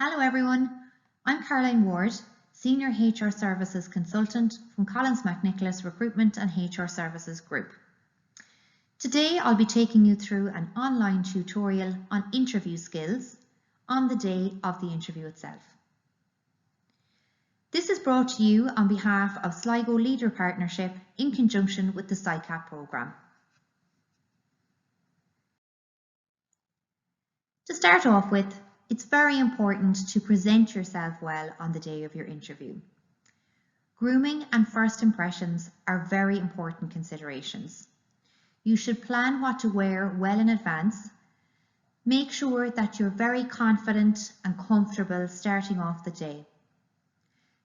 Hello everyone, I'm Caroline Ward, Senior HR Services Consultant from Collins McNicholas Recruitment and HR Services Group. Today I'll be taking you through an online tutorial on interview skills on the day of the interview itself. This is brought to you on behalf of Sligo Leader Partnership in conjunction with the SciCap programme. To start off with, it's very important to present yourself well on the day of your interview. Grooming and first impressions are very important considerations. You should plan what to wear well in advance. Make sure that you're very confident and comfortable starting off the day.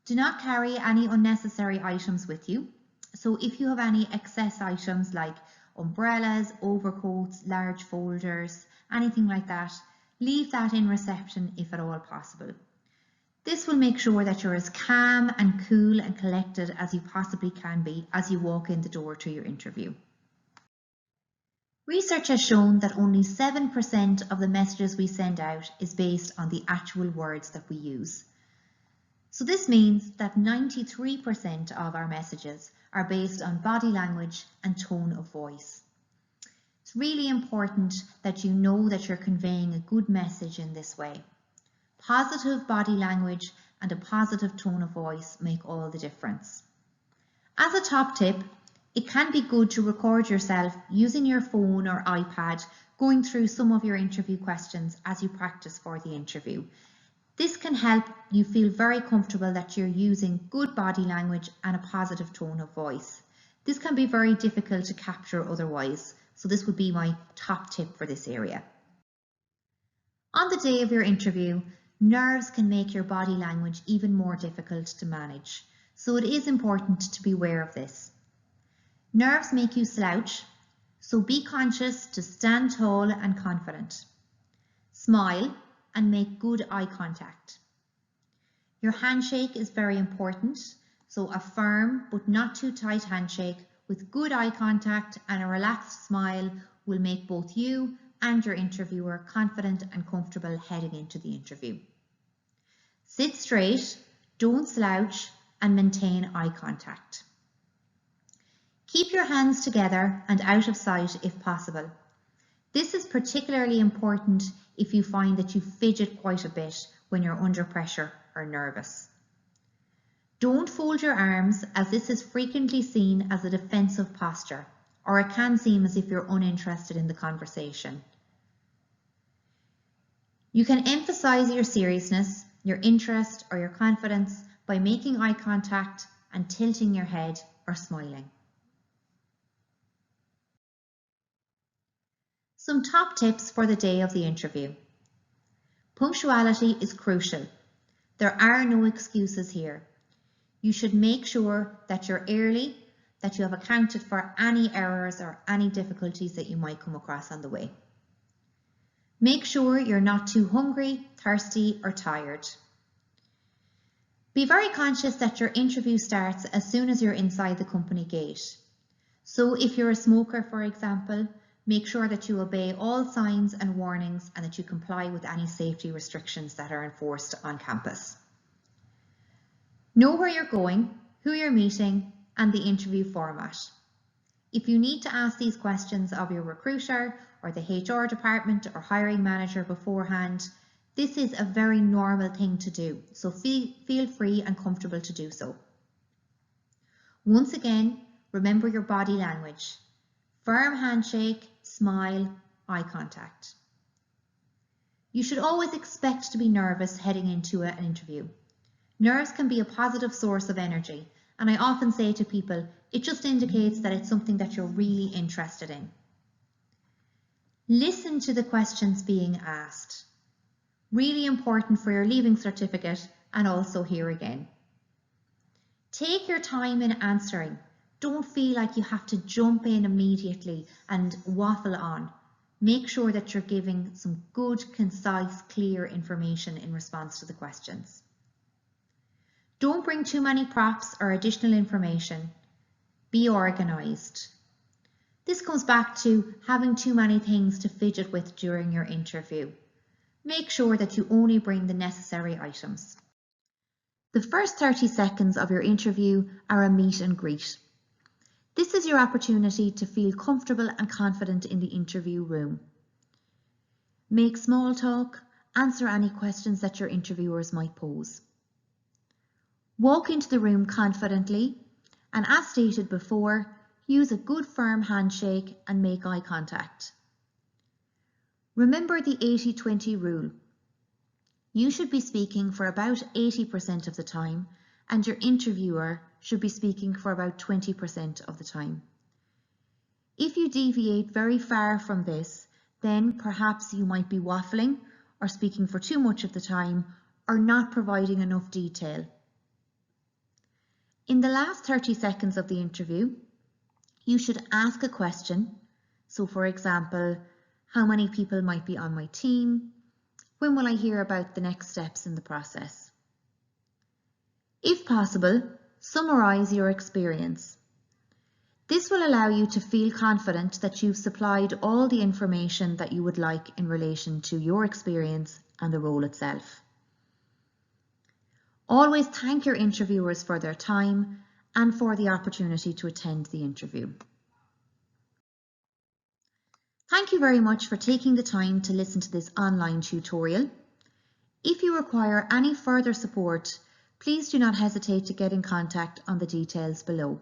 Do not carry any unnecessary items with you. So if you have any excess items like umbrellas, overcoats, large folders, anything like that, leave that in reception if at all possible. This will make sure that you're as calm and cool and collected as you possibly can be as you walk in the door to your interview. Research has shown that only 7% of the messages we send out is based on the actual words that we use. So this means that 93% of our messages are based on body language and tone of voice. It's really important that you know that you're conveying a good message in this way. Positive body language and a positive tone of voice make all the difference. As a top tip, it can be good to record yourself using your phone or iPad going through some of your interview questions as you practice for the interview. This can help you feel very comfortable that you're using good body language and a positive tone of voice. This can be very difficult to capture otherwise. So this would be my top tip for this area. On the day of your interview, nerves can make your body language even more difficult to manage. So it is important to be aware of this. Nerves make you slouch, so be conscious to stand tall and confident. Smile and make good eye contact. Your handshake is very important, so a firm but not too tight handshake with good eye contact and a relaxed smile will make both you and your interviewer confident and comfortable heading into the interview. Sit straight, don't slouch, and maintain eye contact. Keep your hands together and out of sight if possible. This is particularly important if you find that you fidget quite a bit when you're under pressure or nervous. Don't fold your arms, as this is frequently seen as a defensive posture, or it can seem as if you're uninterested in the conversation. You can emphasize your seriousness, your interest, or your confidence by making eye contact and tilting your head or smiling. Some top tips for the day of the interview. Punctuality is crucial. There are no excuses here. You should make sure that you're early, that you have accounted for any errors or any difficulties that you might come across on the way. Make sure you're not too hungry, thirsty, or tired. Be very conscious that your interview starts as soon as you're inside the company gate. So if you're a smoker, for example, make sure that you obey all signs and warnings and that you comply with any safety restrictions that are enforced on campus. Know where you're going, who you're meeting, and the interview format. If you need to ask these questions of your recruiter or the HR department or hiring manager beforehand, this is a very normal thing to do, so feel free and comfortable to do so. Once again, remember your body language. Firm handshake, smile, eye contact. You should always expect to be nervous heading into an interview. Nerves can be a positive source of energy, and I often say to people, it just indicates that it's something that you're really interested in. Listen to the questions being asked. Really important for your leaving certificate and also here again. Take your time in answering. Don't feel like you have to jump in immediately and waffle on. Make sure that you're giving some good, concise, clear information in response to the questions. Don't bring too many props or additional information. Be organised. This comes back to having too many things to fidget with during your interview. Make sure that you only bring the necessary items. The first 30 seconds of your interview are a meet and greet. This is your opportunity to feel comfortable and confident in the interview room. Make small talk, answer any questions that your interviewers might pose. Walk into the room confidently, and as stated before, use a good firm handshake and make eye contact. Remember the 80-20 rule. You should be speaking for about 80% of the time, and your interviewer should be speaking for about 20% of the time. If you deviate very far from this, then perhaps you might be waffling or speaking for too much of the time or not providing enough detail. In the last 30 seconds of the interview, you should ask a question. So for example, how many people might be on my team? When will I hear about the next steps in the process? If possible, summarise your experience. This will allow you to feel confident that you've supplied all the information that you would like in relation to your experience and the role itself. Always thank your interviewers for their time and for the opportunity to attend the interview. Thank you very much for taking the time to listen to this online tutorial. If you require any further support, please do not hesitate to get in contact on the details below.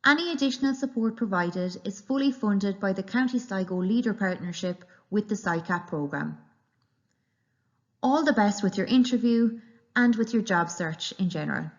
Any additional support provided is fully funded by the County Sligo Leader Partnership with the SciCap programme. All the best with your interview and with your job search in general.